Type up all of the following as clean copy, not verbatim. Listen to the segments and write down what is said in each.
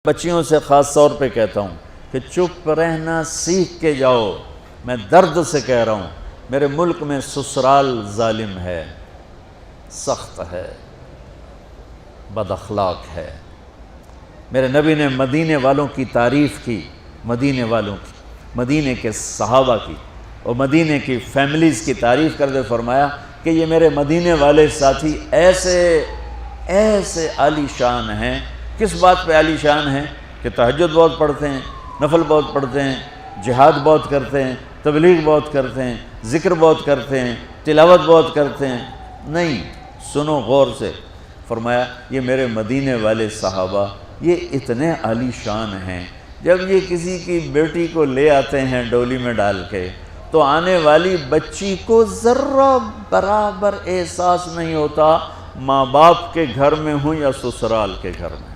بچیوں سے خاص طور پہ کہتا ہوں کہ چپ رہنا سیکھ کے جاؤ۔ میں درد سے کہہ رہا ہوں، میرے ملک میں سسرال ظالم ہے، سخت ہے، بد اخلاق ہے۔ میرے نبی نے مدینے والوں کی تعریف کی، مدینے والوں کی، مدینے کے صحابہ کی اور مدینے کی فیملیز کی تعریف کرتے فرمایا کہ یہ میرے مدینے والے ساتھی ایسے عالی شان ہیں۔ کس بات پہ عالی شان ہیں؟ کہ تہجد بہت پڑھتے ہیں، نفل بہت پڑھتے ہیں، جہاد بہت کرتے ہیں، تبلیغ بہت کرتے ہیں، ذکر بہت کرتے ہیں، تلاوت بہت کرتے ہیں۔ نہیں، سنو غور سے، فرمایا یہ میرے مدینے والے صحابہ یہ اتنے عالی شان ہیں، جب یہ کسی کی بیٹی کو لے آتے ہیں ڈولی میں ڈال کے تو آنے والی بچی کو ذرہ برابر احساس نہیں ہوتا ماں باپ کے گھر میں ہوں یا سسرال کے گھر میں۔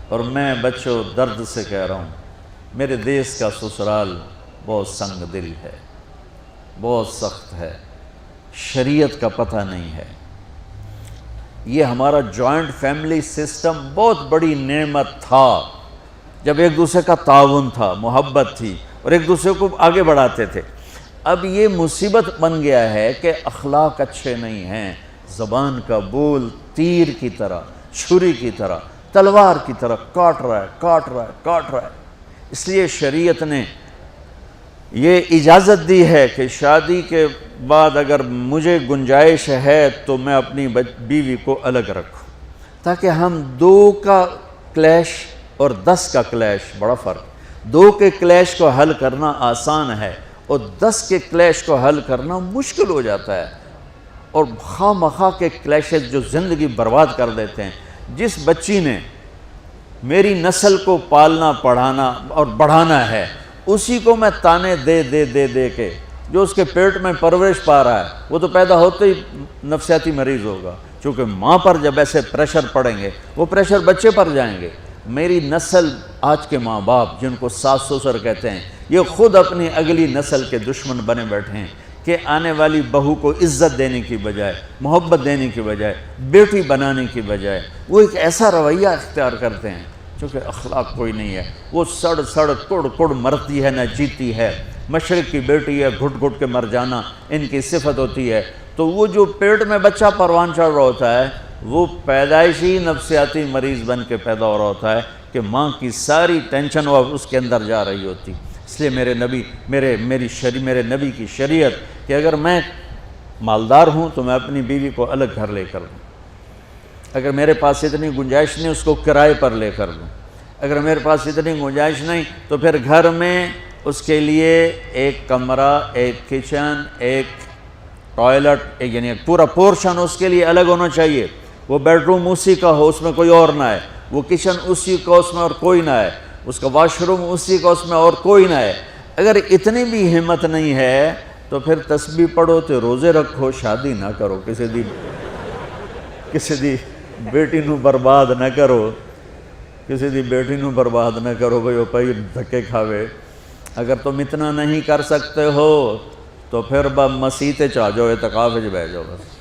اور میں بچوں درد سے کہہ رہا ہوں، میرے دیس کا سسرال بہت سنگ دل ہے، بہت سخت ہے، شریعت کا پتہ نہیں ہے۔ یہ ہمارا جوائنٹ فیملی سسٹم بہت بڑی نعمت تھا، جب ایک دوسرے کا تعاون تھا، محبت تھی اور ایک دوسرے کو آگے بڑھاتے تھے۔ اب یہ مصیبت بن گیا ہے کہ اخلاق اچھے نہیں ہیں، زبان کا بول تیر کی طرح، چھری کی طرح، تلوار کی طرح کاٹ رہا ہے۔ اس لیے شریعت نے یہ اجازت دی ہے کہ شادی کے بعد اگر مجھے گنجائش ہے تو میں اپنی بیوی کو الگ رکھوں، تاکہ ہم 2 کا کلیش اور 10 کا کلیش، بڑا فرق، 2 کے کلیش کو حل کرنا آسان ہے اور 10 کے کلیش کو حل کرنا مشکل ہو جاتا ہے، اور خواہ مخواہ کے کلیشز جو زندگی برباد کر دیتے ہیں۔ جس بچی نے میری نسل کو پالنا پڑھانا اور بڑھانا ہے، اسی کو میں تانے دے کے، جو اس کے پیٹ میں پرورش پا رہا ہے وہ تو پیدا ہوتے ہی نفسیاتی مریض ہوگا، چونکہ ماں پر جب ایسے پریشر پڑیں گے وہ پریشر بچے پر جائیں گے۔ میری نسل، آج کے ماں باپ جن کو ساس سسر کہتے ہیں، یہ خود اپنی اگلی نسل کے دشمن بنے بیٹھے ہیں کہ آنے والی بہو کو عزت دینے کی بجائے، محبت دینے کی بجائے، بیٹی بنانے کی بجائے وہ ایک ایسا رویہ اختیار کرتے ہیں چونکہ اخلاق کوئی نہیں ہے۔ وہ سڑ کڑ مرتی ہے نہ جیتی ہے، مشرق کی بیٹی ہے، گھٹ گھٹ کے مر جانا ان کی صفت ہوتی ہے۔ تو وہ جو پیٹ میں بچہ پروان چڑھ رہا ہوتا ہے وہ پیدائشی نفسیاتی مریض بن کے پیدا ہو رہا ہوتا ہے کہ ماں کی ساری ٹینشن وہ اس کے اندر جا رہی ہوتی۔ اس لیے میرے نبی کی شریعت کہ اگر میں مالدار ہوں تو میں اپنی بیوی کو الگ گھر لے کر دوں، اگر میرے پاس اتنی گنجائش نہیں اس کو کرائے پر لے کر دوں، اگر میرے پاس اتنی گنجائش نہیں تو پھر گھر میں اس کے لیے ایک کمرہ، ایک کچن، ایک ٹوائلٹ، یعنی ایک پورا پورشن اس کے لیے الگ ہونا چاہیے۔ وہ بیڈ روم اسی کا ہو، اس میں کوئی اور نہ ہے، وہ کچن اسی کا، اس میں اور کوئی نہ ہے، اس کا واش روم اسی کا، اس میں اور کوئی نہ ہے۔ اگر اتنی بھی ہمت نہیں ہے تو پھر تسبیح پڑھو تو روزے رکھو، شادی نہ کرو، کسی دی بیٹی نو برباد نہ کرو، بھئی وہ پئی دھکے کھاوے۔ اگر تم اتنا نہیں کر سکتے ہو تو پھر مسیح تے چاہ جاؤ، اعتکاف وچ بیٹھ جاؤ بس۔